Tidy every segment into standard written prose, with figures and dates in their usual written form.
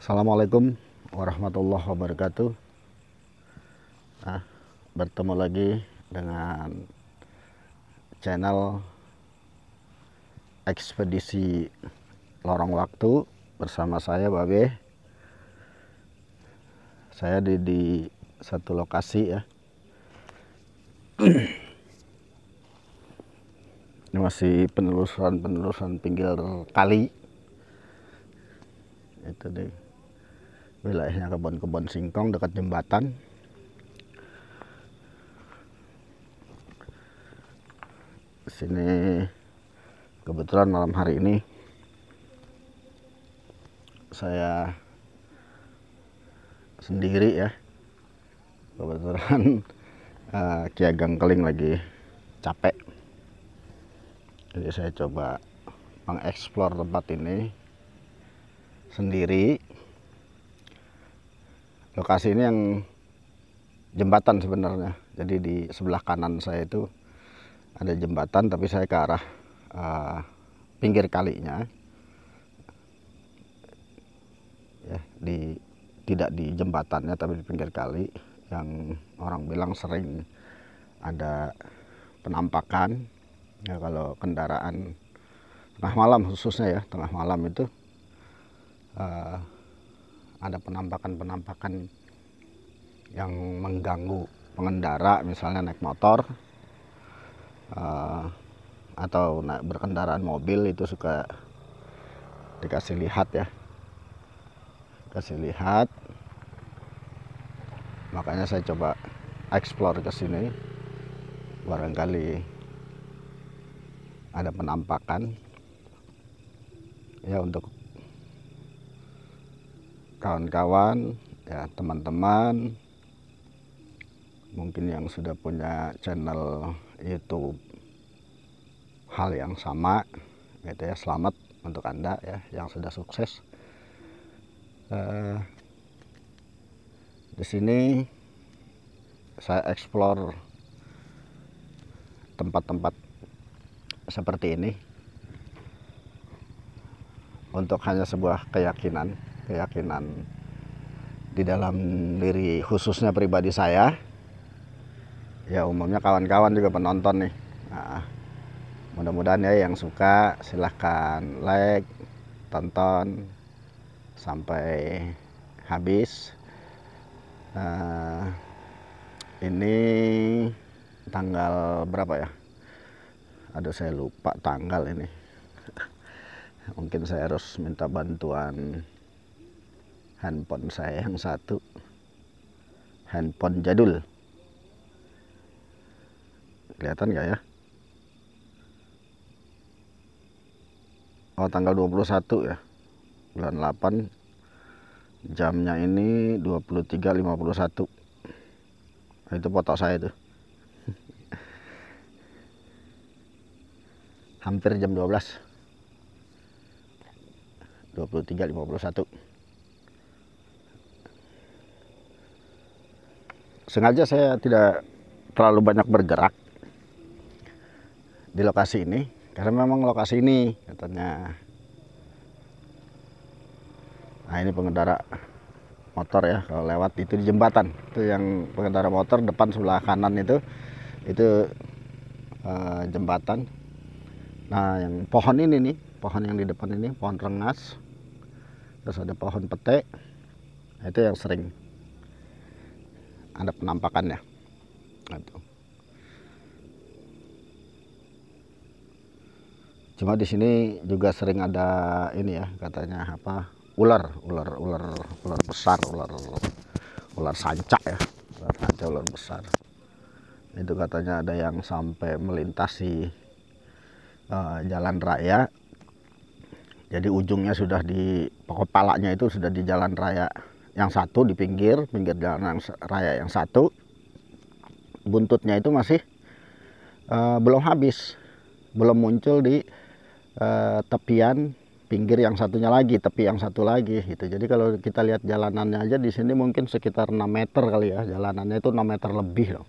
Assalamualaikum warahmatullahi wabarakatuh. Nah, bertemu lagi dengan channel Ekspedisi Lorong Waktu bersama saya Babe. Saya di satu lokasi ya. Ini masih penelusuran pinggir kali. Itu deh. Wilayahnya kebun-kebun singkong dekat jembatan. Di sini kebetulan malam hari ini saya sendiri ya. Kebetulan Ki Ageng Keling lagi capek. Jadi saya coba mengeksplor tempat ini sendiri. Lokasi ini yang jembatan sebenarnya. Jadi di sebelah kanan saya itu ada jembatan, tapi saya ke arah pinggir kalinya. Ya, tidak di jembatannya, tapi di pinggir kali yang orang bilang sering ada penampakan. Ya, kalau kendaraan tengah malam khususnya ya, tengah malam itu ada penampakan yang mengganggu pengendara, misalnya naik motor atau berkendaraan mobil, itu suka dikasih lihat ya, makanya saya coba explore ke sini, barangkali ada penampakan ya. Untuk kawan-kawan ya, teman-teman mungkin yang sudah punya channel YouTube hal yang sama gitu ya, selamat untuk Anda ya yang sudah sukses. Di sini saya explore tempat-tempat seperti ini untuk hanya sebuah keyakinan di dalam diri, khususnya pribadi saya ya. Umumnya kawan-kawan juga penonton nih. Nah, mudah-mudahan ya yang suka silahkan like, tonton sampai habis. Ini tanggal berapa ya? Aduh, saya lupa tanggal ini. Mungkin saya harus minta bantuan handphone saya yang satu, handphone jadul. Kelihatan nggak ya? Oh, tanggal 21 ya, bulan 8, jamnya ini 23.51. Nah, itu foto saya tuh. Hampir jam 12. 23.51. Sengaja saya tidak terlalu banyak bergerak di lokasi ini karena memang lokasi ini katanya, nah ini pengendara motor ya, kalau lewat itu di jembatan itu, yang pengendara motor depan sebelah kanan itu jembatan. Nah, yang pohon ini nih, pohon yang di depan ini pohon rengas, terus ada pohon pete, itu yang sering ada penampakannya gitu. Cuma di sini juga sering ada ini ya, katanya apa, ular besar, ular sanca ya, ular besar. Itu katanya ada yang sampai melintasi jalan raya. Jadi ujungnya sudah di kepalanya itu sudah di jalan raya yang satu, di pinggir jalan raya yang satu. Buntutnya itu masih belum habis, belum muncul di tepian pinggir yang satunya lagi, tepi yang satu lagi gitu. Jadi kalau kita lihat jalanannya aja di sini mungkin sekitar 6 meter kali ya, jalanannya itu 6 meter lebih loh.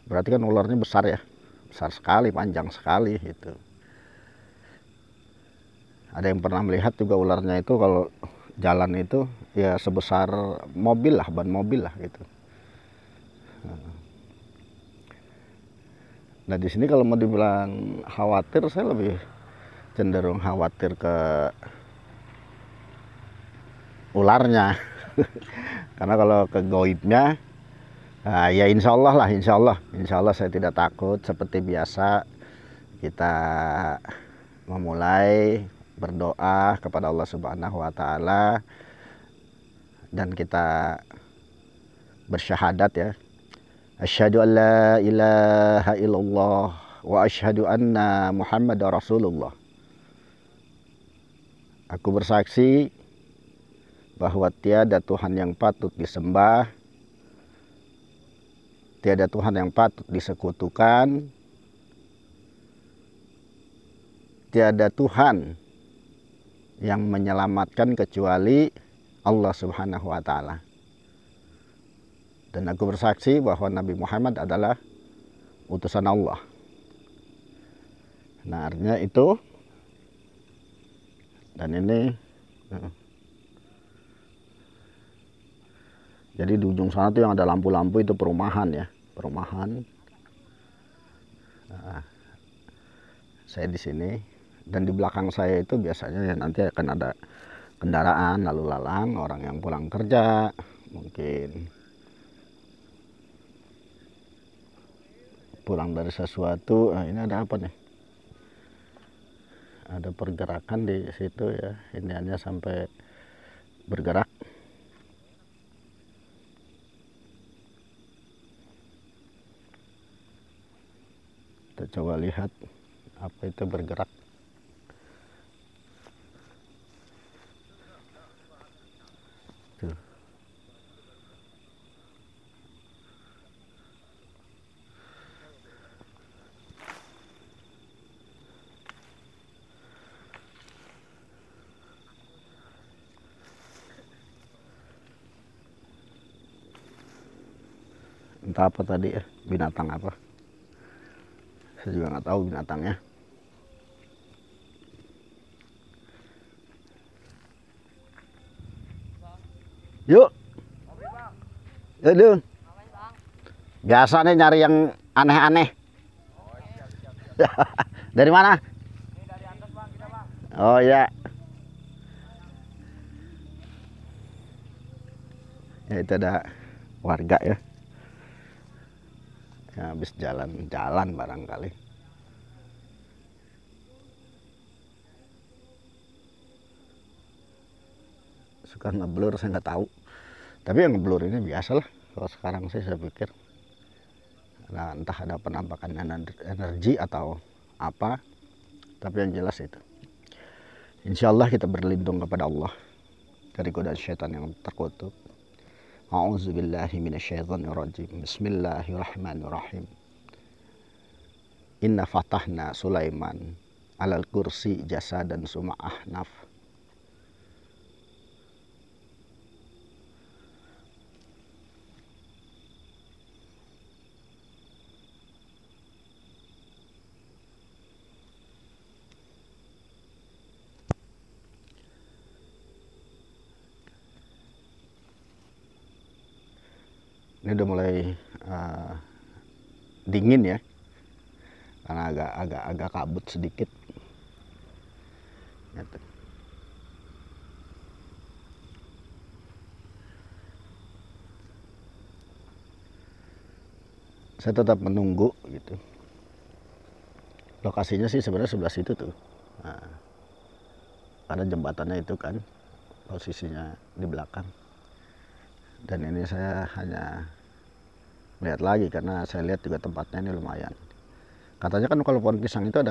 Berarti kan ularnya besar ya, besar sekali, panjang sekali gitu. Ada yang pernah melihat juga ularnya itu kalau jalan itu ya sebesar mobil lah, ban mobil lah gitu. Nah di sini kalau mau dibilang khawatir, saya lebih cenderung khawatir ke ularnya. Karena kalau ke goibnya, ya insya Allah saya tidak takut. Seperti biasa kita memulai berdoa kepada Allah Subhanahu wa Ta'ala, dan kita bersyahadat ya, asyhadu an la ilaha illallah wa asyhadu anna Muhammadar Rasulullah. Aku bersaksi bahwa tiada Tuhan yang patut disembah, tiada Tuhan yang patut disekutukan, tiada Tuhan yang menyelamatkan kecuali Allah Subhanahu wa Ta'ala. Dan aku bersaksi bahwa Nabi Muhammad adalah utusan Allah. Nah artinya itu. Dan ini jadi di ujung sana tuh yang ada lampu-lampu itu perumahan ya, perumahan. Nah, saya di sini, dan di belakang saya itu biasanya ya nanti akan ada kendaraan lalu lalang, orang yang pulang kerja, mungkin pulang dari sesuatu. Nah, ini ada apa nih? Ada pergerakan di situ ya, ini hanya sampai bergerak. Kita coba lihat apa itu bergerak. Tuh. Entah apa tadi ya, binatang apa. Saya juga nggak tahu binatangnya. Yuk. Yuk dong. Biasa nih nyari yang aneh-aneh. Dari mana? Dari atas bang, kita bang. Oh iya. Ya itu ada warga ya. Ya habis jalan-jalan barangkali. Suka ngeblur, saya nggak tahu. Tapi yang ngeblur ini biasalah. Kalau sekarang sih saya pikir. Nah, entah ada penampakan energi atau apa. Tapi yang jelas itu. Insya Allah kita berlindung kepada Allah dari godaan syaitan yang terkutuk. A'udzubillahi minasyaitonirrajim. Bismillahirrahmanirrahim. Inna fatahna Sulaiman alal kursi jasadan suma'ah naf. Ini udah mulai dingin ya, karena agak kabut sedikit. Gitu. Saya tetap menunggu gitu. Lokasinya sih sebenarnya sebelah situ tuh. Nah, karena jembatannya itu kan posisinya di belakang. Dan ini saya hanya lihat lagi karena saya lihat juga tempatnya ini lumayan. Katanya kan kalau pohon pisang itu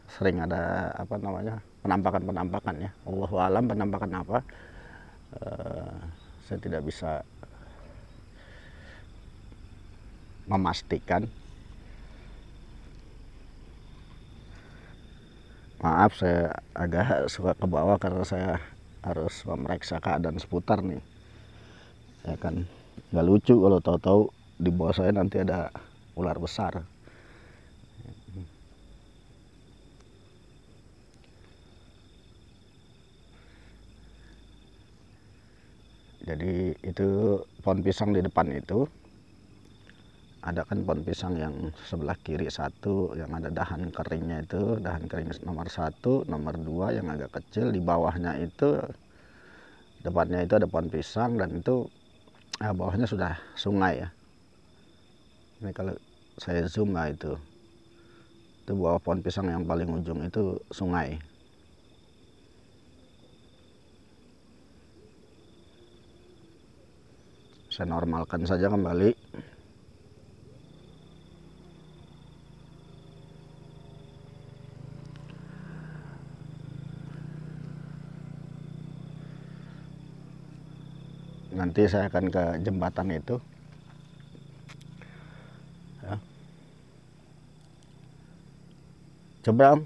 sering ada apa namanya, penampakan ya. Allahu alam penampakan apa, saya tidak bisa memastikan. Maaf saya agak suka ke bawah karena saya harus memeriksa keadaan seputar nih. Ya kan nggak lucu kalau tahu-tahu di bawah saya nanti ada ular besar. Jadi itu pohon pisang di depan itu ada kan pohon pisang yang sebelah kiri satu yang ada dahan keringnya, itu dahan kering nomor 1, nomor 2 yang agak kecil, di bawahnya itu depannya itu ada pohon pisang, dan itu bawahnya sudah sungai ya. Ini kalau saya zoom itu bawah pohon pisang yang paling ujung itu sungai. Saya normalkan saja kembali. Nanti saya akan ke jembatan itu ya. Coba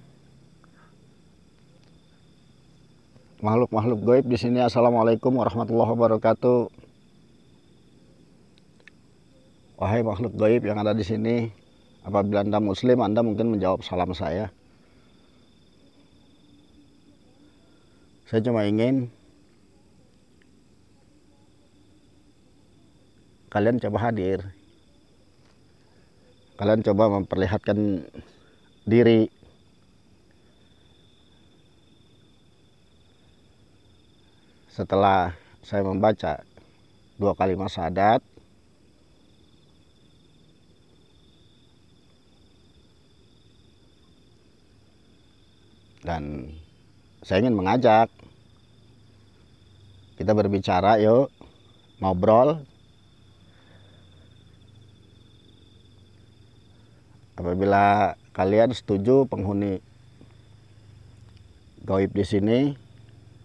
makhluk-makhluk gaib di sini. Assalamualaikum warahmatullahi wabarakatuh. Wahai makhluk gaib yang ada di sini, apabila Anda muslim, Anda mungkin menjawab salam saya. Saya cuma ingin kalian coba hadir. Kalian coba memperlihatkan diri. Setelah saya membaca 2 kalimat syahadat, dan saya ingin mengajak kita berbicara, yuk ngobrol. Apabila kalian setuju penghuni gaib di sini,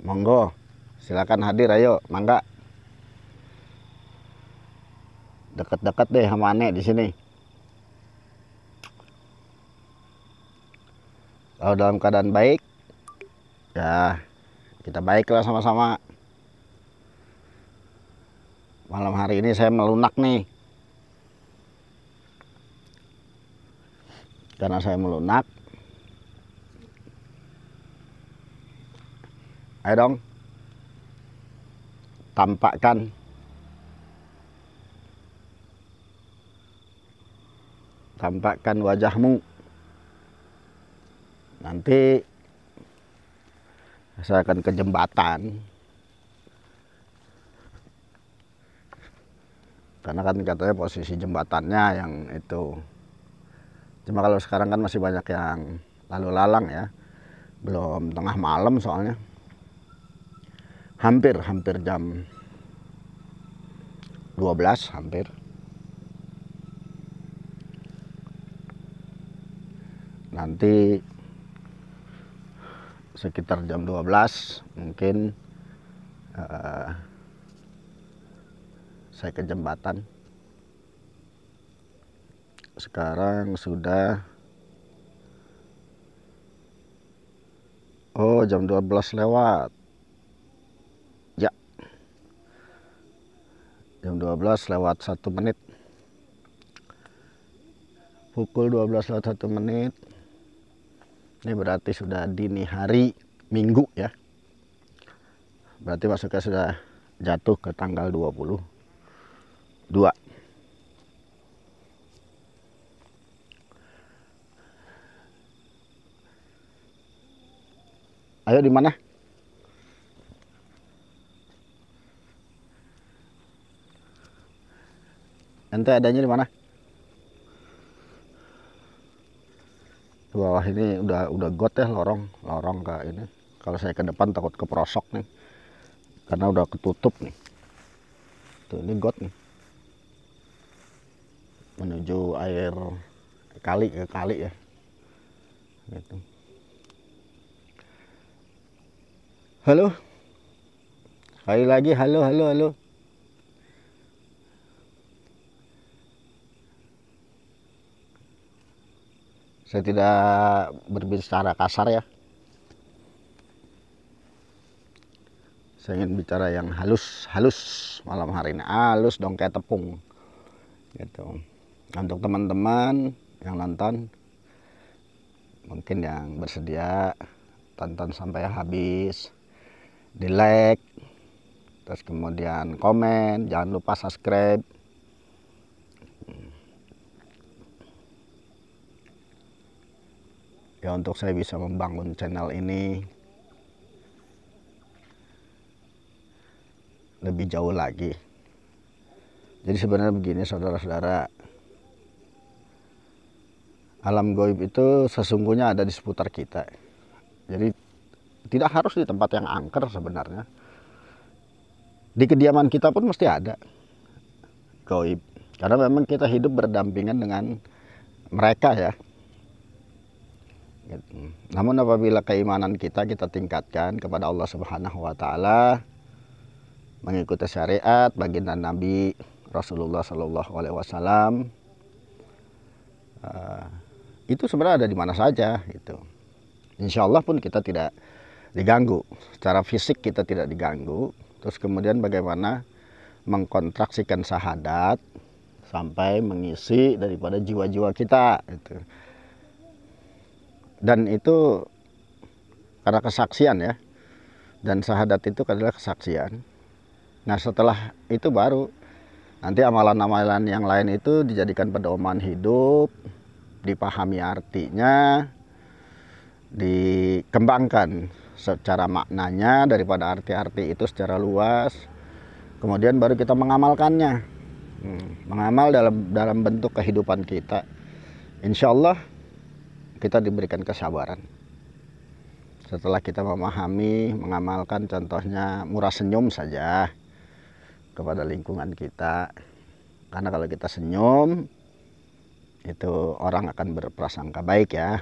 monggo silakan hadir, ayo mangga. Dekat-dekat deh sama Ane di sini. Kalau dalam keadaan baik, ya kita baiklah sama-sama. Malam hari ini saya melunak nih. Karena saya melunak, ayo dong, tampakkan wajahmu. Nanti saya akan ke jembatan, karena kan katanya posisi jembatannya yang itu. Cuma kalau sekarang kan masih banyak yang lalu lalang ya, belum tengah malam soalnya. Hampir jam 12 hampir. Nanti sekitar jam 12 mungkin saya ke jembatan. Sekarang sudah jam 12 lewat. Ya. Jam 12 lewat 1 menit. Pukul 12 lewat 1 menit. Ini berarti sudah dini hari Minggu ya. Berarti masuknya sudah jatuh ke tanggal 22. Ayo di mana? Ente adanya di mana? Di bawah ini udah got ya, lorong ke ini. Kalau saya ke depan takut keprosok nih, karena udah ketutup nih. Tuh ini got nih, menuju air kali ya. Gitu. Halo. Sekali lagi halo. Saya tidak berbicara kasar ya. Saya ingin bicara yang halus malam hari ini. Halus dong, kayak tepung. Gitu. Untuk teman-teman yang nonton, mungkin yang bersedia tonton sampai habis, di like, terus kemudian komen, jangan lupa subscribe. Ya, untuk saya bisa membangun channel ini lebih jauh lagi. Jadi sebenarnya begini saudara-saudara, alam gaib itu sesungguhnya ada di seputar kita. Jadi tidak harus di tempat yang angker sebenarnya. Di kediaman kita pun mesti ada gaib. Karena memang kita hidup berdampingan dengan mereka ya. Gitu. Namun apabila keimanan kita tingkatkan kepada Allah Subhanahu wa taala, mengikuti syariat baginda Nabi Rasulullah Shallallahu alaihi wasallam, itu sebenarnya ada di mana saja gitu. Insya Allah pun kita tidak diganggu. Secara fisik kita tidak diganggu. Terus kemudian bagaimana mengkontraksikan syahadat sampai mengisi daripada jiwa-jiwa kita gitu. Dan itu karena kesaksian ya, dan syahadat itu adalah kesaksian. Nah setelah itu baru nanti amalan-amalan yang lain itu dijadikan pedoman hidup, dipahami artinya, dikembangkan secara maknanya daripada arti-arti itu secara luas. Kemudian baru kita mengamalkannya, mengamal dalam bentuk kehidupan kita. Insya Allah kita diberikan kesabaran. Setelah kita memahami, mengamalkan, contohnya murah senyum saja kepada lingkungan kita. Karena kalau kita senyum, itu orang akan berprasangka baik ya.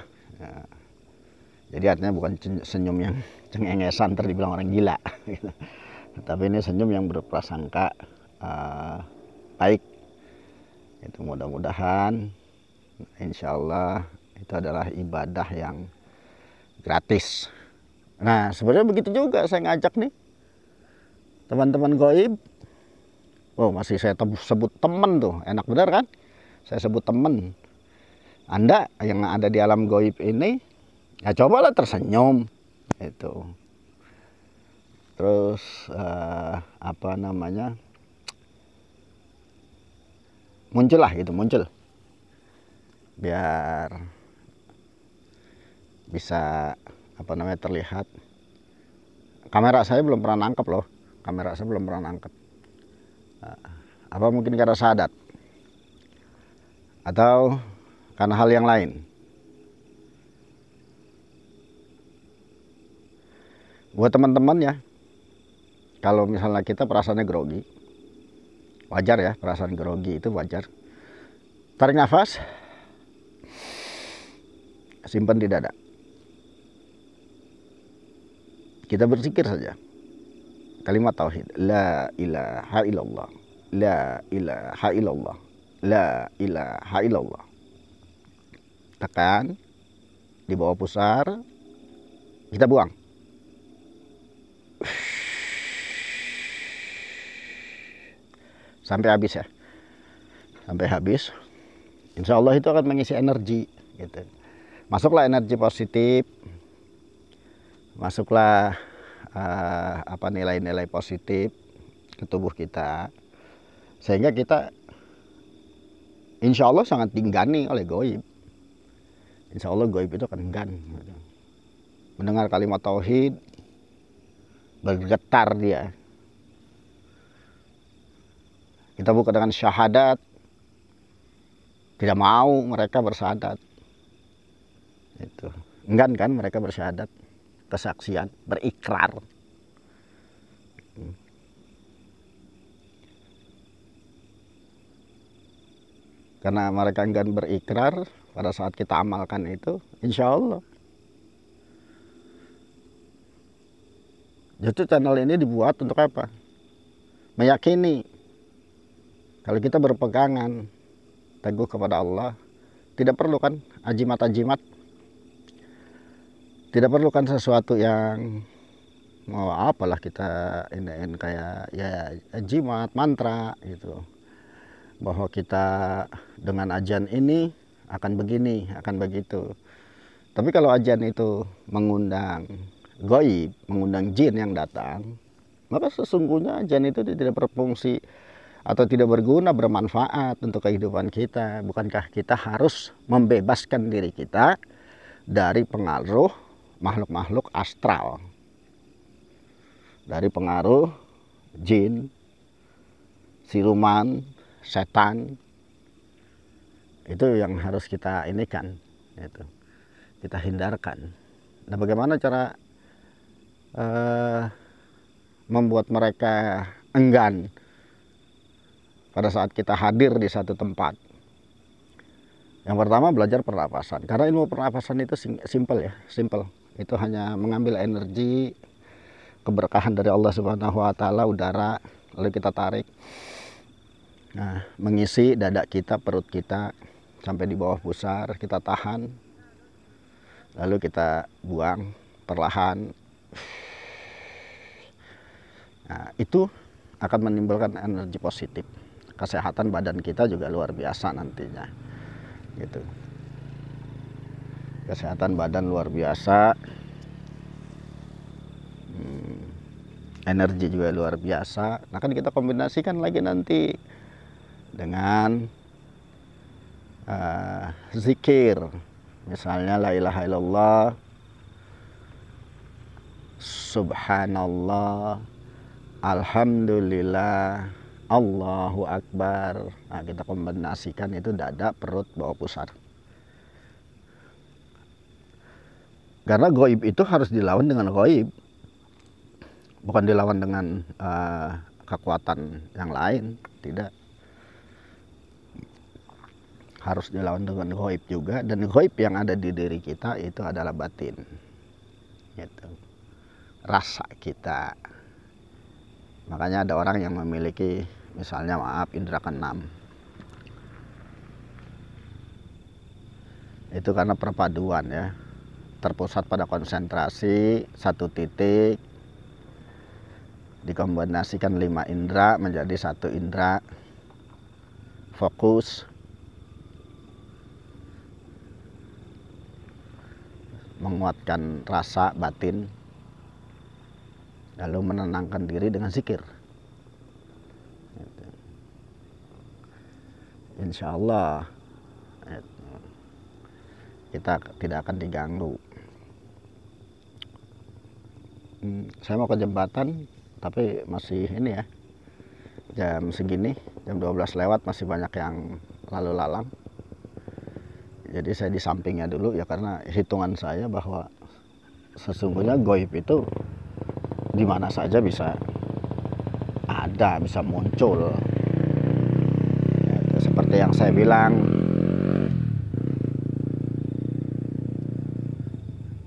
Jadi artinya bukan senyum yang cengengesan, ntar dibilang orang gila. Tapi ini senyum yang berprasangka baik. Itu mudah-mudahan, insya Allah itu adalah ibadah yang gratis. Nah sebenarnya begitu juga saya ngajak nih teman-teman gaib. Oh masih saya sebut teman tuh, enak benar kan? Saya sebut teman. Anda yang ada di alam gaib ini, ya cobalah tersenyum itu. Terus apa namanya, muncullah gitu, muncul biar bisa apa namanya terlihat. Kamera saya belum pernah nangkep loh, kamera saya belum pernah nangkep. Apa mungkin karena syahadat atau karena hal yang lain? Buat teman-teman ya, kalau misalnya kita perasaannya grogi, wajar ya, perasaan grogi itu wajar. Tarik nafas, simpan di dada. Kita berzikir saja kalimat tauhid, la ilaha illallah, la ilaha illallah, la ilaha illallah. Tekan di bawah pusar, kita buang. Sampai habis ya, sampai habis. Insya Allah itu akan mengisi energi gitu. Masuklah energi positif, masuklah apa nilai-nilai positif ke tubuh kita, sehingga kita insya Allah sangat dinggani oleh gaib. Insya Allah gaib itu akan enggan mendengar kalimat tauhid, bergetar dia. Kita buka dengan syahadat, tidak mau mereka bersyahadat. Itu enggan kan mereka bersyahadat, kesaksian, berikrar. Karena mereka enggan berikrar, pada saat kita amalkan itu, insya Allah. Jadi channel ini dibuat untuk apa? Meyakini kalau kita berpegangan teguh kepada Allah, tidak perlu kan ajimat-ajimat, tidak perlu kan sesuatu yang mau apalah kita ini kayak ya jimat, mantra gitu. Bahwa kita dengan ajian ini akan begini, akan begitu. Tapi kalau ajian itu mengundang gaib, mengundang jin yang datang, maka sesungguhnya jin itu tidak berfungsi atau tidak berguna, bermanfaat untuk kehidupan kita. Bukankah kita harus membebaskan diri kita dari pengaruh makhluk-makhluk astral, dari pengaruh jin, siluman, setan. Itu yang harus kita inikan, itu kita hindarkan. Nah, bagaimana cara membuat mereka enggan pada saat kita hadir di satu tempat? Yang pertama, belajar pernapasan. Karena ilmu pernapasan itu simple ya, simple. Itu hanya mengambil energi keberkahan dari Allah Subhanahu wa taala, udara, lalu kita tarik. Nah, mengisi dada kita, perut kita sampai di bawah pusar, kita tahan. Lalu kita buang perlahan. Nah, itu akan menimbulkan energi positif. Kesehatan badan kita juga luar biasa nantinya. Gitu. Kesehatan badan luar biasa. Energi juga luar biasa. Nah, kan kita kombinasikan lagi nanti dengan zikir, misalnya la ilaha illallah, subhanallah, alhamdulillah, Allahu akbar. Nah, kita kombinasikan itu dada, perut, bawah pusar. Karena goib itu harus dilawan dengan goib, bukan dilawan dengan kekuatan yang lain, tidak. Harus dilawan dengan goib juga, dan goib yang ada di diri kita itu adalah batin, gitu. Rasa kita. Makanya ada orang yang memiliki misalnya indera keenam. Itu karena perpaduan ya, terpusat pada konsentrasi satu titik, dikombinasikan 5 indera menjadi 1 indera, fokus, menguatkan rasa batin, lalu menenangkan diri dengan zikir. Insya Allah kita tidak akan diganggu. Saya mau ke jembatan, tapi masih ini ya, jam segini, jam 12 lewat, masih banyak yang lalu lalang. Jadi saya di sampingnya dulu ya, karena hitungan saya bahwa sesungguhnya goib itu di mana saja bisa ada, bisa muncul. Ya, seperti yang saya bilang,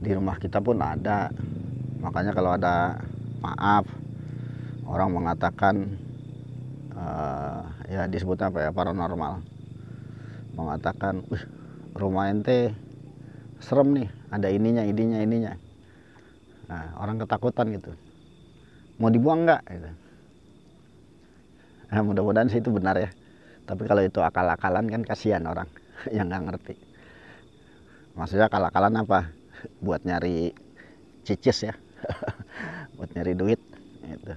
di rumah kita pun ada. Makanya kalau ada, maaf, orang mengatakan ya disebutnya apa ya, paranormal, mengatakan rumah ente serem nih, ada ininya. Nah, orang ketakutan gitu, mau dibuang nggak gitu. Nah, mudah-mudahan sih itu benar ya, tapi kalau itu akal-akalan kan kasihan orang yang nggak ngerti. Maksudnya akal-akalan apa? Buat nyari cicis ya, buat nyari duit gitu.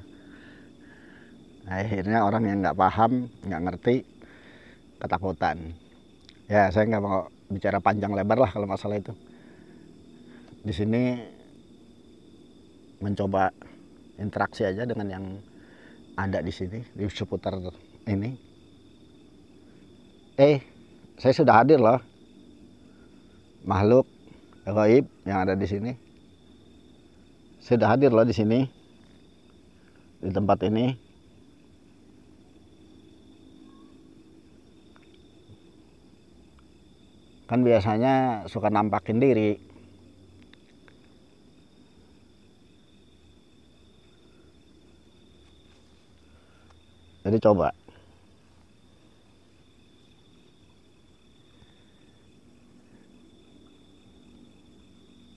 Akhirnya orang yang nggak paham, nggak ngerti, ketakutan. Ya, saya nggak mau bicara panjang lebar lah kalau masalah itu. Di sini mencoba interaksi aja dengan yang ada di sini, di seputar ini. Saya sudah hadir loh, makhluk gaib yang ada di sini. Sudah hadir loh di sini, di tempat ini. Kan biasanya suka nampakin diri. Jadi coba.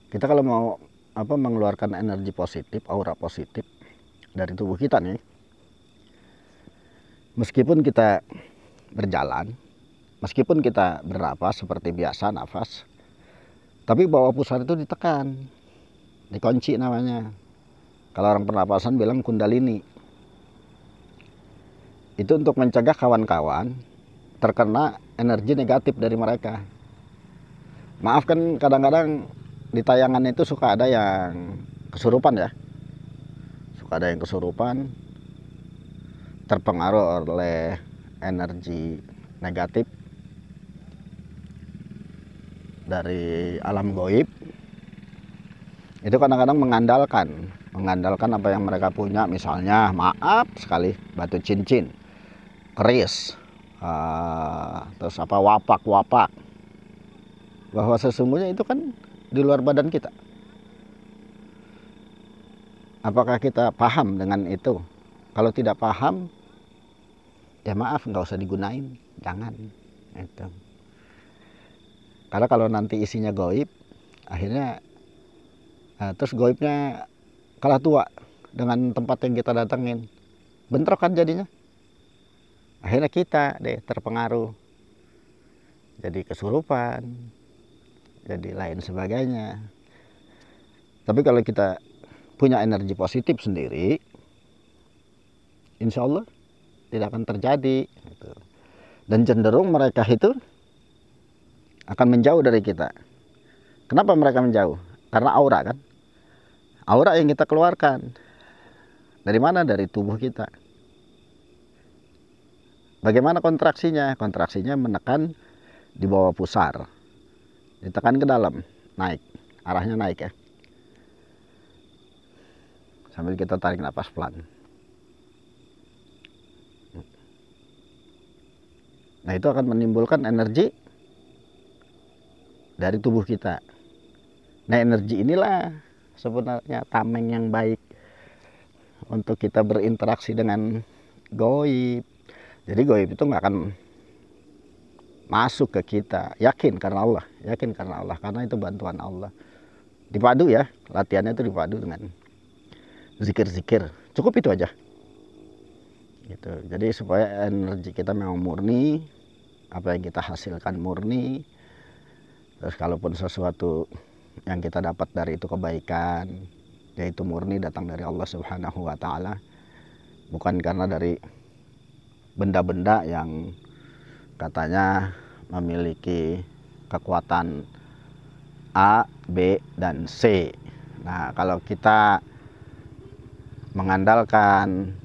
Kita kalau mau mengeluarkan energi positif, aura positif dari tubuh kita nih, meskipun kita berjalan, meskipun kita bernapas seperti biasa nafas, tapi bawah pusar itu ditekan, dikunci namanya. Kalau orang pernapasan bilang kundalini. Itu untuk mencegah kawan-kawan terkena energi negatif dari mereka. Maaf kan kadang-kadang di tayangan itu suka ada yang kesurupan ya. Suka ada yang kesurupan, terpengaruh oleh energi negatif dari alam gaib. Itu kadang-kadang mengandalkan apa yang mereka punya, misalnya maaf sekali batu cincin, keris, terus apa wapak, bahwa sesungguhnya itu kan di luar badan kita. Apakah kita paham dengan itu? Kalau tidak paham, ya maaf, nggak usah digunain, jangan. Itu. Karena kalau nanti isinya gaib, akhirnya terus gaibnya kalah tua dengan tempat yang kita datengin, bentrok kan jadinya. Akhirnya kita deh terpengaruh, jadi kesurupan, jadi lain sebagainya. Tapi kalau kita punya energi positif sendiri, insya Allah tidak akan terjadi. Dan cenderung mereka itu akan menjauh dari kita. Kenapa mereka menjauh? Karena aura kan. Aura yang kita keluarkan. Dari mana? Dari tubuh kita. Bagaimana kontraksinya? Kontraksinya menekan di bawah pusar. Ditekan ke dalam, naik. Arahnya naik ya. Sambil kita tarik nafas pelan. Nah, itu akan menimbulkan energi dari tubuh kita. Nah, energi inilah sebenarnya tameng yang baik untuk kita berinteraksi dengan gaib. Jadi gaib itu nggak akan masuk ke kita. Yakin karena Allah, karena itu bantuan Allah. Dipadu ya, latihannya itu dipadu dengan zikir-zikir. Cukup itu aja. Gitu. Jadi supaya energi kita memang murni, apa yang kita hasilkan murni. Terus kalaupun sesuatu yang kita dapat dari itu kebaikan, yaitu murni datang dari Allah Subhanahu wa Ta'ala, bukan karena dari benda-benda yang katanya memiliki kekuatan A, B, dan C. Nah, kalau kita mengandalkan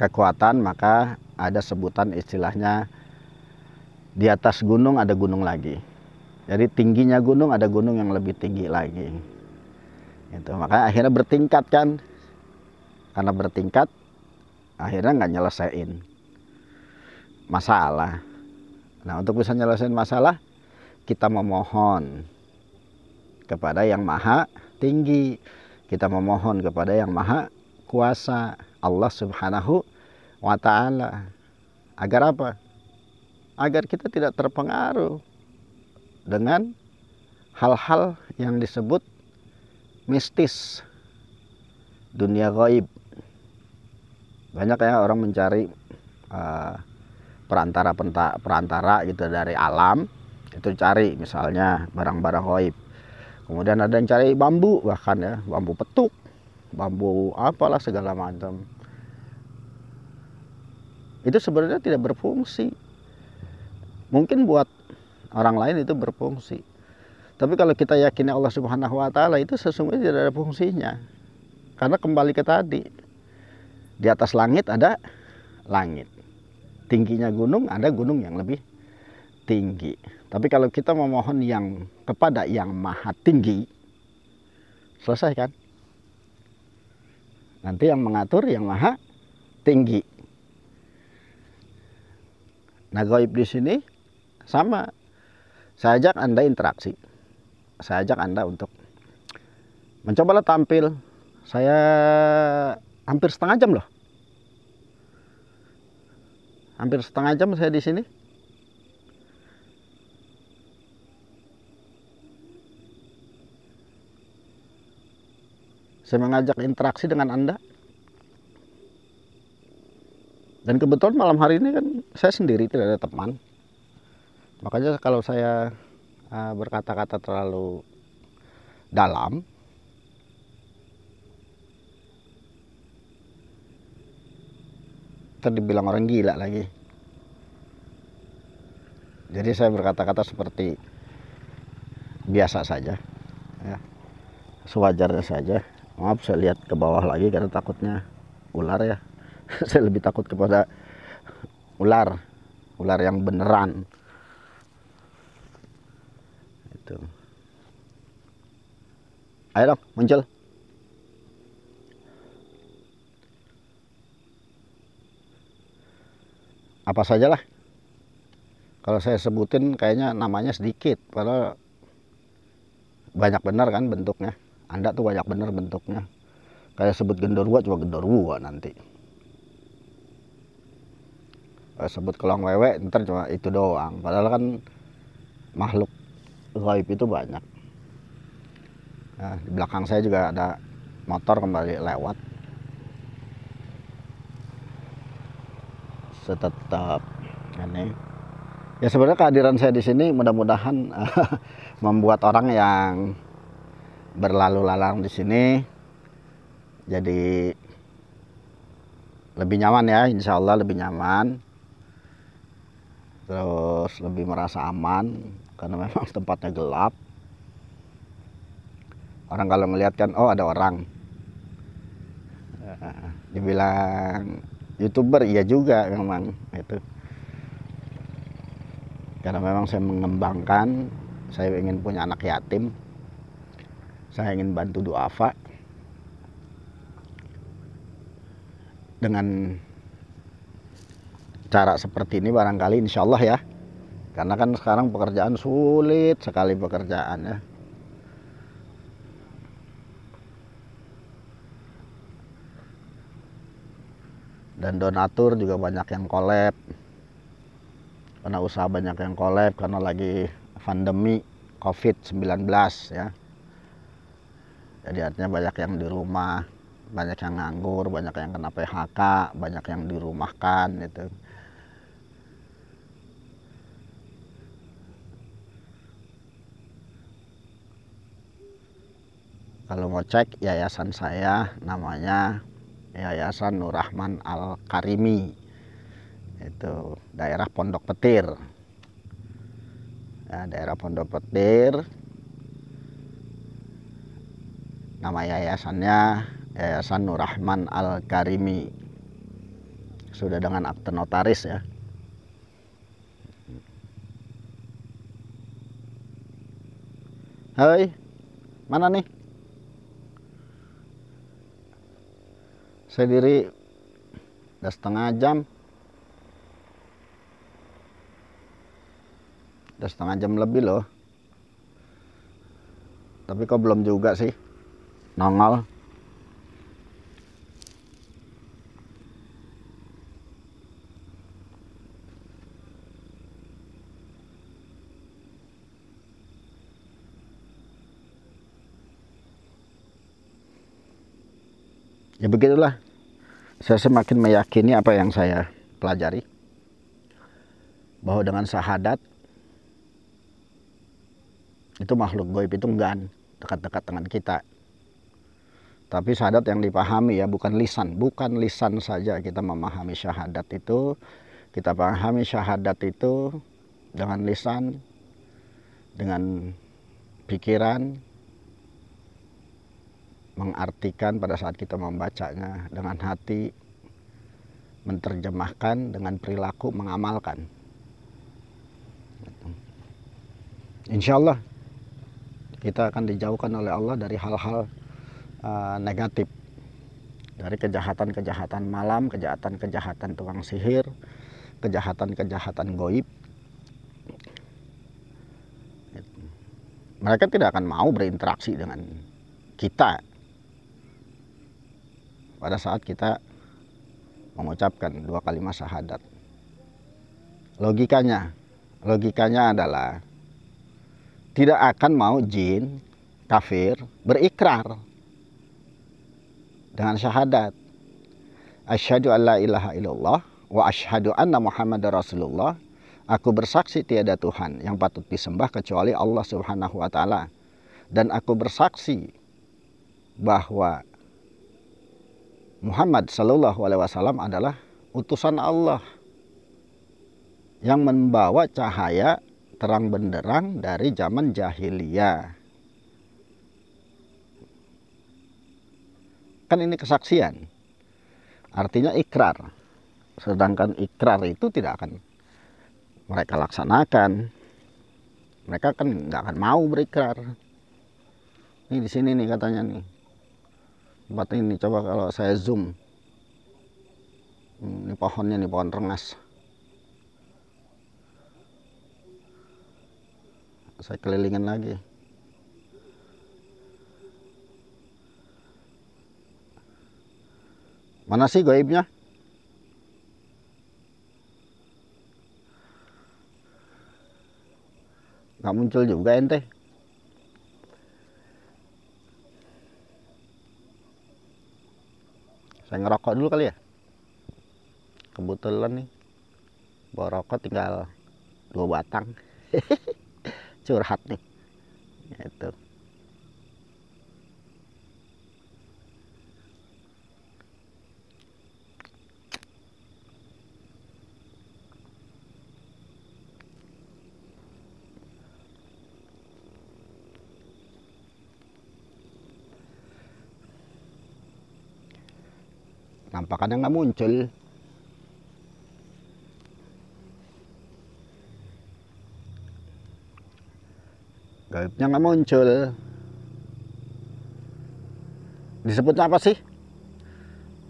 kekuatan, maka ada sebutan istilahnya di atas gunung ada gunung lagi. Jadi tingginya gunung ada gunung yang lebih tinggi lagi. Itu makanya akhirnya bertingkat kan. Karena bertingkat akhirnya nggak nyelesain masalah. Nah, untuk bisa nyelesain masalah, kita memohon kepada yang maha tinggi. Kita memohon kepada yang maha kuasa, Allah Subhanahu wa Ta'ala. Agar apa? Agar kita tidak terpengaruh dengan hal-hal yang disebut mistis, dunia gaib. Banyak ya orang mencari perantara gitu dari alam, itu cari misalnya barang-barang gaib. Kemudian ada yang cari bambu, bahkan ya bambu petuk, bambu apalah segala macam. Itu sebenarnya tidak berfungsi. Mungkin buat orang lain itu berfungsi. Tapi kalau kita yakini Allah Subhanahu wa Ta'ala, itu sesungguhnya tidak ada fungsinya. Karena kembali ke tadi, di atas langit ada langit. Tingginya gunung ada gunung yang lebih tinggi. Tapi kalau kita memohon yang kepada yang maha tinggi, selesai kan? Nanti yang mengatur yang maha tinggi. Nah, gaib di sini sama. Saya ajak Anda interaksi. Saya ajak Anda untuk mencobalah tampil. Saya hampir setengah jam loh. Hampir setengah jam saya di sini. Saya mengajak interaksi dengan Anda. Dan kebetulan malam hari ini kan saya sendiri, tidak ada teman. Makanya kalau saya berkata-kata terlalu dalam, dibilang orang gila lagi. Jadi saya berkata-kata seperti biasa saja, ya, sewajarnya saja. Maaf, saya lihat ke bawah lagi karena takutnya ular ya. Saya lebih takut kepada ular yang beneran. Itu. Ayo dong, muncul. Apa sajalah. Kalau saya sebutin kayaknya namanya sedikit, padahal banyak benar kan bentuknya. Anda tuh banyak benar bentuknya. Kayak sebut genderuwo cuma genderuwo nanti. Kayak sebut kelong wewe ntar cuma itu doang. Padahal kan makhluk gaib itu banyak. Nah, di belakang saya juga ada motor kembali lewat. Tetap ini. Ya sebenarnya kehadiran saya di sini mudah-mudahan membuat orang yang berlalu lalang di sini jadi lebih nyaman ya, insya Allah lebih nyaman, terus lebih merasa aman karena memang tempatnya gelap. Orang kalau melihat kan, oh ada orang, dibilang YouTuber, iya juga memang itu. Karena memang saya mengembangkan, saya ingin punya anak yatim, saya ingin bantu duafa dengan cara seperti ini barangkali insya Allah ya. Karena kan sekarang pekerjaan sulit sekali pekerjaan ya. Dan donatur juga banyak yang collab. Karena usaha banyak yang collab karena lagi pandemi COVID-19 ya. Jadi artinya banyak yang di rumah, banyak yang nganggur, banyak yang kena PHK, banyak yang dirumahkan gitu. Kalau mau cek yayasan saya namanya Yayasan Nur Rahman Al Karimi, itu daerah Pondok Petir ya, daerah Pondok Petir. Nama yayasannya Yayasan Nur Rahman Al Karimi, sudah dengan akte notaris ya. Hai, mana nih? Saya diri udah setengah jam. Udah setengah jam lebih loh. Tapi kok belum juga sih nongol. Ya begitulah. Saya semakin meyakini apa yang saya pelajari. Bahwa dengan syahadat itu makhluk gaib itu enggan dekat-dekat dengan kita. Tapi syahadat yang dipahami ya, bukan lisan. Bukan lisan saja kita memahami syahadat itu. Kita pahami syahadat itu dengan lisan, dengan pikiran, mengartikan pada saat kita membacanya, dengan hati, menerjemahkan, dengan perilaku, mengamalkan. Insya Allah kita akan dijauhkan oleh Allah dari hal-hal negatif, dari kejahatan-kejahatan malam, kejahatan-kejahatan tukang sihir, kejahatan-kejahatan goib. Mereka tidak akan mau berinteraksi dengan kita pada saat kita mengucapkan 2 kalimat syahadat. Logikanya adalah tidak akan mau jin kafir berikrar dengan syahadat asyhadu an la ilaha illallah wa asyhadu anna muhammadar rasulullah. Aku bersaksi tiada Tuhan yang patut disembah kecuali Allah Subhanahu wa taala, dan aku bersaksi bahwa Muhammad sallallahu alaihi wasallam adalah utusan Allah yang membawa cahaya terang benderang dari zaman jahiliyah. Kan ini kesaksian, artinya ikrar. Sedangkan ikrar itu tidak akan mereka laksanakan. Mereka kan nggak akan mau berikrar. Ini di sini nih katanya nih. Tempat ini coba kalau saya zoom. Ini pohonnya nih, pohon rengas. Saya kelilingin lagi. Mana sih gaibnya? Nggak muncul juga ente. Saya ngerokok dulu kali ya. Kebetulan nih bawa rokok tinggal 2 batang. Curhat nih. Itu. Nampakannya nggak muncul. Gaibnya nggak muncul. Disebutnya apa sih?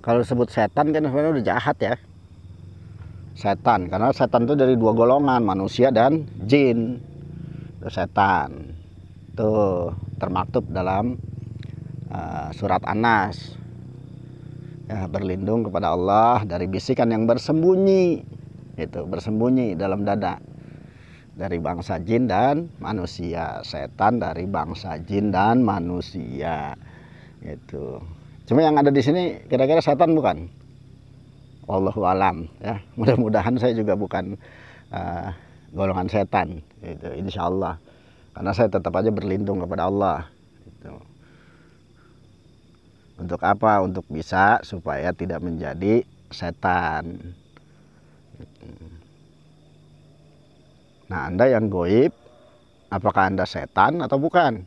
Kalau disebut setan kan sebenarnya udah jahat ya. Setan, karena setan itu dari 2 golongan, manusia dan jin. Itu setan. Itu termaktub dalam surat An-Nas. Ya, berlindung kepada Allah dari bisikan yang bersembunyi. Itu bersembunyi dalam dada. Dari bangsa jin dan manusia. Setan dari bangsa jin dan manusia. Itu. Cuma yang ada di sini kira-kira setan bukan? Wallahu alam ya. Mudah-mudahan saya juga bukan golongan setan. Itu insyaallah. Karena saya tetap aja berlindung kepada Allah. Itu. Untuk apa? Untuk bisa supaya tidak menjadi setan. Nah, Anda yang goib, apakah Anda setan atau bukan?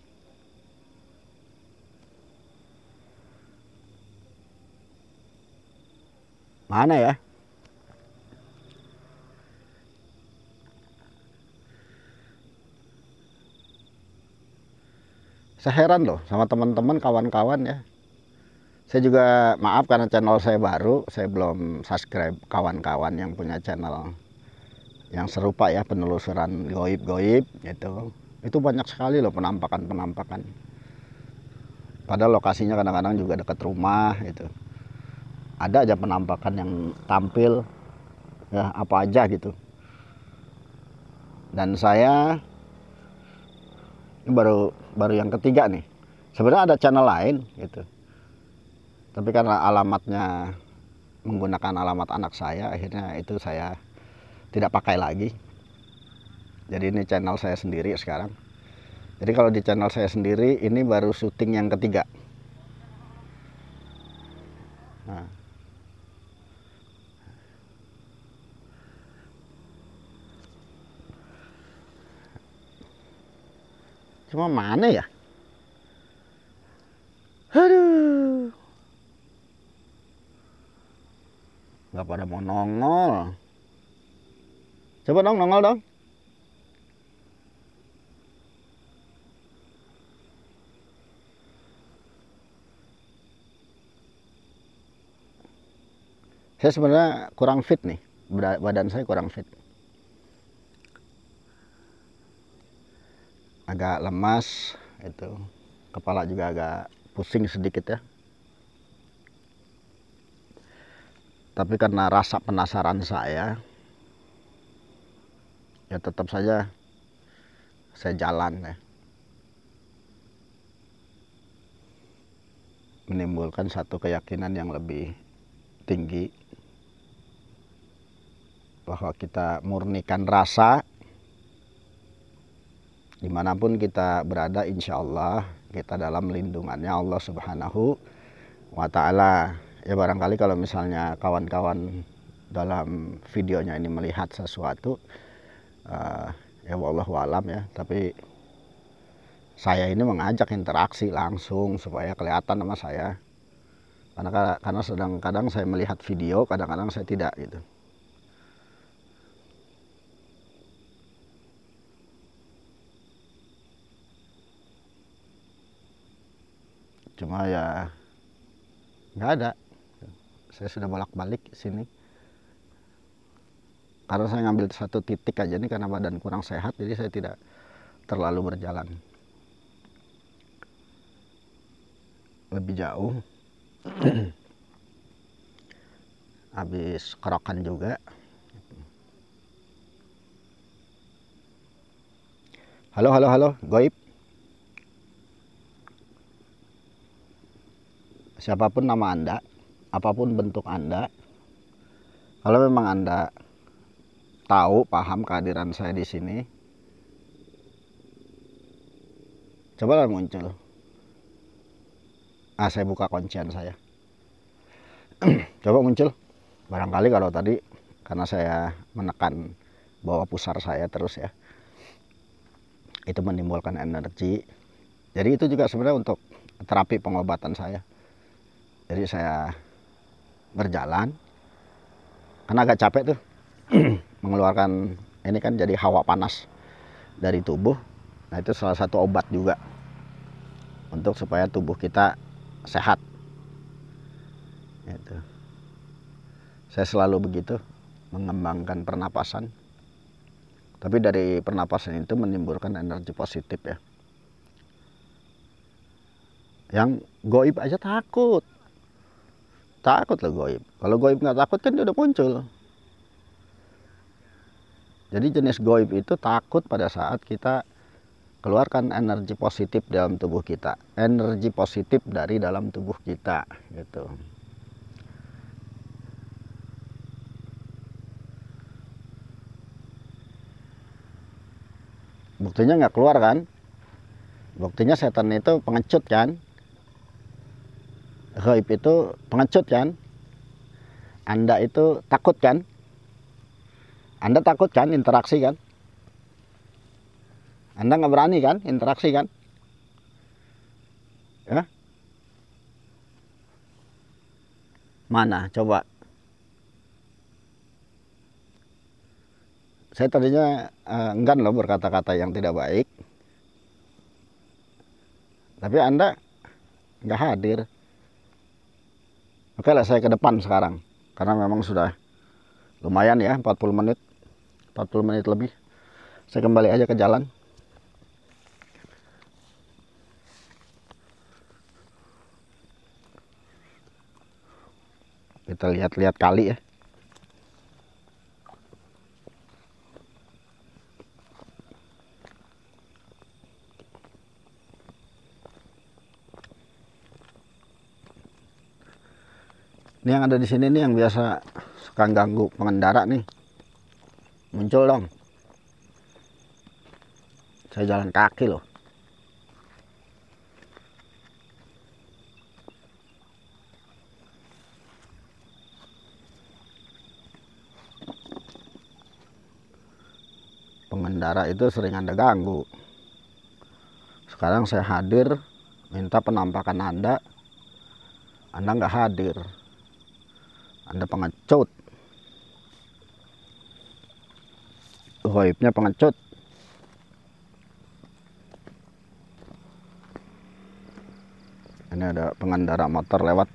Mana ya? Saya heran loh sama teman-teman, kawan-kawan ya. Saya juga maaf karena channel saya baru, saya belum subscribe kawan-kawan yang punya channel yang serupa ya, penelusuran goib-goib gitu. Itu banyak sekali loh penampakan-penampakan. Padahal lokasinya kadang-kadang juga dekat rumah gitu. Ada aja penampakan yang tampil ya apa aja gitu. Dan saya ini baru yang ketiga nih. Sebenarnya ada channel lain gitu. Tapi karena alamatnya menggunakan alamat anak saya, akhirnya itu saya tidak pakai lagi. Jadi ini channel saya sendiri sekarang. Jadi kalau di channel saya sendiri ini baru syuting yang ketiga. Nah. Cuma mana ya? Aduh. Nggak pada mau nongol. Coba dong nongol dong. Saya sebenarnya kurang fit nih. Badan saya kurang fit. Agak lemas itu. Kepala juga agak pusing sedikit ya. Tapi karena rasa penasaran saya, ya tetap saja saya jalan ya. Menimbulkan satu keyakinan yang lebih tinggi bahwa kita murnikan rasa dimanapun kita berada, insya Allah kita dalam lindungannya Allah Subhanahu wa Ta'ala. Ya barangkali kalau misalnya kawan-kawan dalam videonya ini melihat sesuatu, ya wallahu alam ya, tapi saya ini mengajak interaksi langsung supaya kelihatan sama saya, karena kadang saya melihat video, kadang-kadang saya tidak gitu. Cuma ya nggak ada, saya sudah bolak-balik sini karena saya ngambil satu titik aja nih, karena badan kurang sehat jadi saya tidak terlalu berjalan lebih jauh. Habis kerokan juga. Halo goib, siapapun nama Anda, apapun bentuk Anda, kalau memang Anda tahu, paham kehadiran saya di sini, cobalah muncul. Saya buka kuncian saya. Coba muncul. Barangkali kalau tadi karena saya menekan bawah pusar saya terus ya, itu menimbulkan energi. Jadi itu juga sebenarnya untuk terapi pengobatan saya. Jadi saya berjalan karena agak capek tuh mengeluarkan ini kan, jadi hawa panas dari tubuh. Nah itu salah satu obat juga untuk supaya tubuh kita sehat gitu. Saya selalu begitu mengembangkan pernapasan, tapi dari pernapasan itu menimbulkan energi positif ya. Yang goib aja takut loh goib. Kalau goib nggak takut kan dia udah muncul. Jadi jenis goib itu takut pada saat kita keluarkan energi positif dalam tubuh kita, energi positif dari dalam tubuh kita gitu. Buktinya nggak keluar kan? Buktinya setan itu pengecut kan? Goib itu pengecut kan? Anda itu takut kan? Anda takut kan interaksi kan? Anda nggak berani kan interaksi kan? Ya? Mana? Coba. Saya tadinya enggan loh berkata-kata yang tidak baik. Tapi Anda nggak hadir. Oke lah, saya ke depan sekarang. Karena memang sudah lumayan ya, 40 menit lebih. Saya kembali aja ke jalan. Kita lihat-lihat kali ya. Ini yang ada di sini nih yang biasa suka ganggu pengendara nih. Muncul dong. Saya jalan kaki loh. Pengendara itu sering Anda ganggu. Sekarang saya hadir, minta penampakan Anda nggak hadir. Anda pengecut. Goibnya pengecut. Ini ada pengendara motor lewat.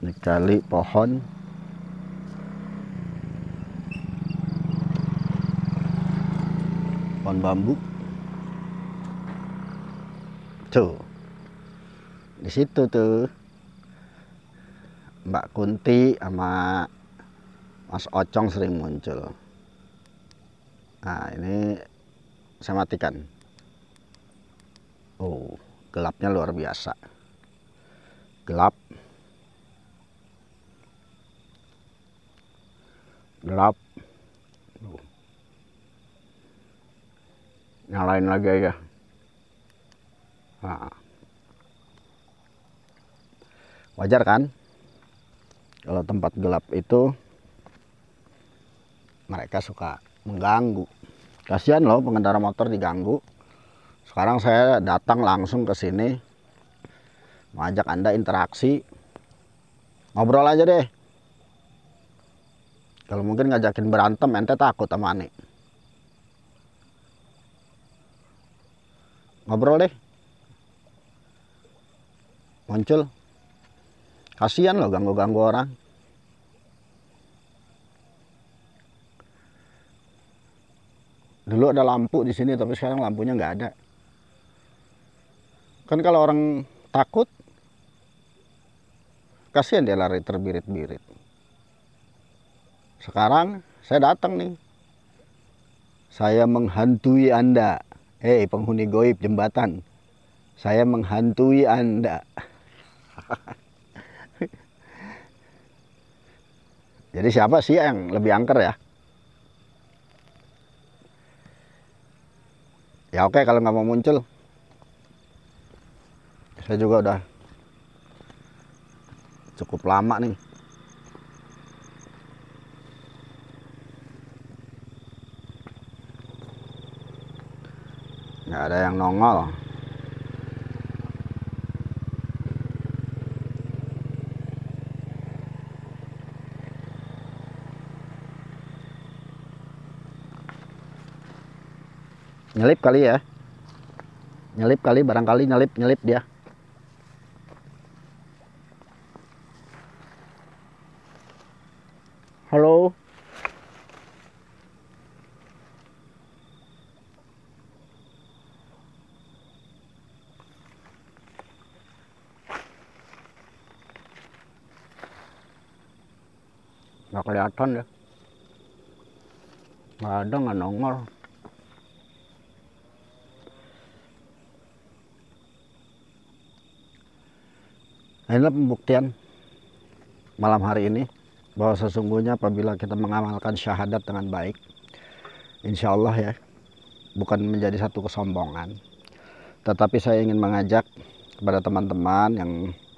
Ini kali pohon. Pohon bambu. Tuh. Di situ tuh Mbak Kunti sama Mas Ocong sering muncul. Nah ini saya matikan. Oh, gelapnya luar biasa. Gelap. Nyalain lagi aja. Nah. Wajar kan? Kalau tempat gelap itu mereka suka mengganggu. Kasihan loh pengendara motor diganggu. Sekarang saya datang langsung ke sini, mau ajak Anda interaksi, ngobrol aja deh. Kalau mungkin ngajakin berantem, ente takut sama Ani. Ngobrol deh. Muncul. Kasihan loh ganggu-ganggu orang. Dulu ada lampu di sini, tapi sekarang lampunya nggak ada. Kan kalau orang takut, kasihan dia lari terbirit-birit. Sekarang saya datang nih. Saya menghantui Anda. Penghuni goib jembatan. Saya menghantui Anda. Jadi siapa sih yang lebih angker ya? Ya oke, kalau nggak mau muncul. Saya juga udah cukup lama nih. Nggak ada yang nongol. Nyelip kali ya. Nyelip kali, barangkali nyelip dia. Halo. Nggak kelihatan ya. Nggak ada, nggak nongol. Inilah pembuktian malam hari ini bahwa sesungguhnya apabila kita mengamalkan syahadat dengan baik, insya Allah ya, bukan menjadi satu kesombongan, tetapi saya ingin mengajak kepada teman-teman yang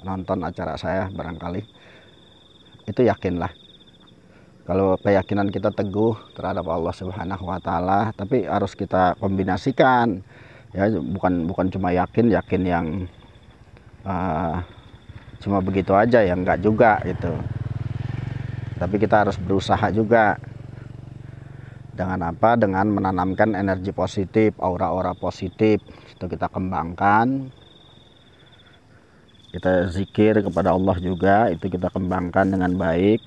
nonton acara saya barangkali, itu yakinlah kalau keyakinan kita teguh terhadap Allah Subhanahu wa Ta'ala, tapi harus kita kombinasikan ya, bukan cuma yakin yang cuma begitu aja ya, enggak juga gitu. Tapi kita harus berusaha juga. Dengan apa? Dengan menanamkan energi positif, aura-aura positif itu kita kembangkan. Kita zikir kepada Allah juga, itu kita kembangkan dengan baik.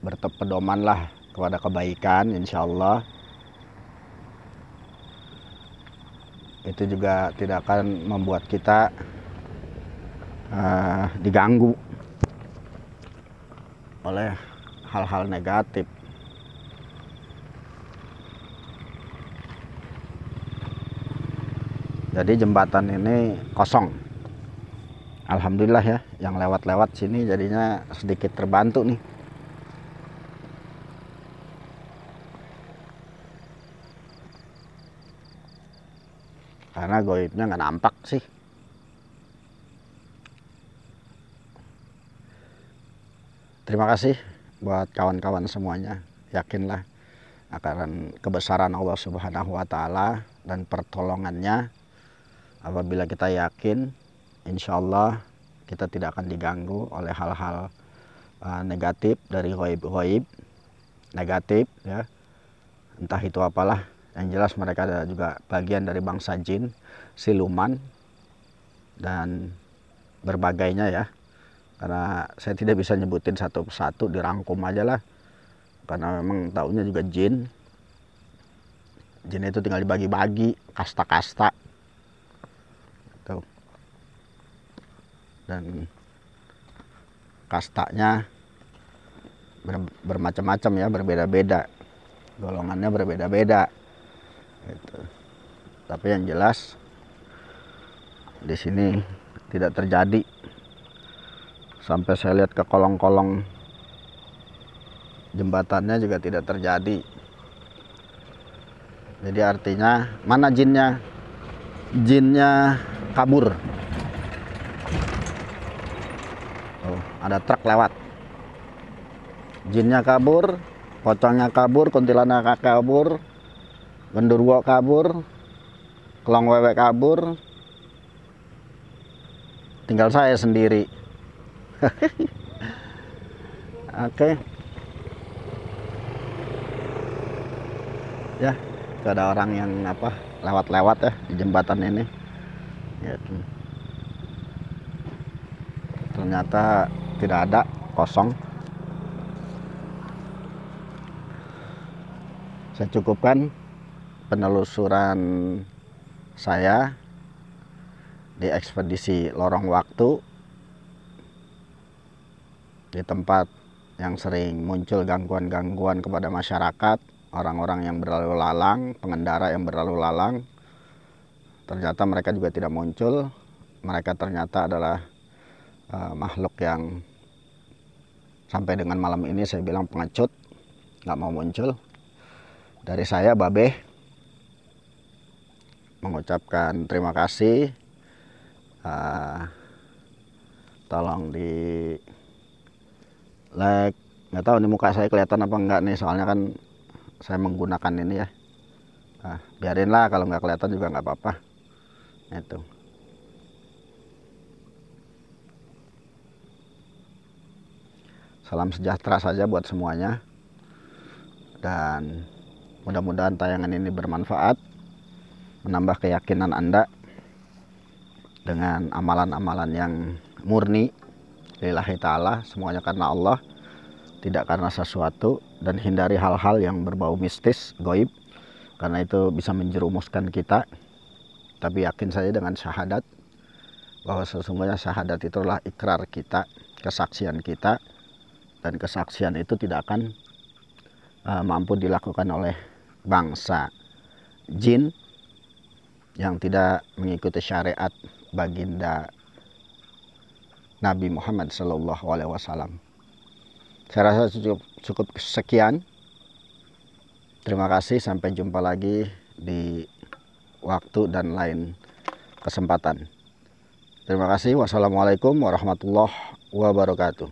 Berpedomanlah kepada kebaikan, insya Allah. Itu juga tidak akan membuat kita diganggu oleh hal-hal negatif. Jadi jembatan ini kosong. Alhamdulillah ya, yang lewat-lewat sini jadinya sedikit terbantu nih. Karena goibnya nggak nampak sih. Terima kasih buat kawan-kawan semuanya. Yakinlah akan kebesaran Allah Subhanahu wa Ta'ala dan pertolongannya. Apabila kita yakin, insya Allah kita tidak akan diganggu oleh hal-hal negatif dari ghaib negatif ya. Entah itu apalah, yang jelas mereka ada juga bagian dari bangsa jin, siluman dan berbagainya ya. Karena saya tidak bisa nyebutin satu persatu, dirangkum aja lah. Karena memang taunya juga jin. Jin itu tinggal dibagi-bagi, kasta-kasta. Tuh. Dan kastanya bermacam-macam ya, berbeda-beda. Golongannya berbeda-beda. Gitu. Tapi yang jelas di sini tidak terjadi. Sampai saya lihat ke kolong-kolong jembatannya juga tidak terjadi. Jadi artinya mana jinnya? Jinnya kabur. Tuh, ada truk lewat. Jinnya kabur, pocongnya kabur, kuntilanak kabur, genderuwo kabur, kelong wewe kabur. Tinggal saya sendiri. Oke. Ya, itu ada orang yang lewat-lewat ya di jembatan ini. Ya, ternyata tidak ada, kosong. Saya cukupkan penelusuran saya di ekspedisi lorong waktu, di tempat yang sering muncul gangguan-gangguan kepada masyarakat, orang-orang yang berlalu lalang, pengendara yang berlalu lalang. Ternyata mereka juga tidak muncul. Mereka ternyata adalah makhluk yang sampai dengan malam ini saya bilang pengecut, nggak mau muncul. Dari saya, Babe, mengucapkan terima kasih. Tolong di like. Nggak tahu nih muka saya kelihatan apa enggak nih, soalnya kan saya menggunakan ini ya. Biarinlah, kalau nggak kelihatan juga nggak apa-apa. Itu. Salam sejahtera saja buat semuanya. Dan mudah-mudahan tayangan ini bermanfaat, menambah keyakinan Anda dengan amalan-amalan yang murni lillahi ta'ala, semuanya karena Allah, tidak karena sesuatu. Dan hindari hal-hal yang berbau mistis, goib, karena itu bisa menjerumuskan kita. Tapi yakin saja dengan syahadat, bahwa sesungguhnya syahadat itulah ikrar kita, kesaksian kita. Dan kesaksian itu tidak akan mampu dilakukan oleh bangsa jin yang tidak mengikuti syariat baginda Nabi Muhammad SAW. Saya rasa cukup sekian. Terima kasih, sampai jumpa lagi di waktu dan lain kesempatan. Terima kasih. Wassalamualaikum warahmatullahi wabarakatuh.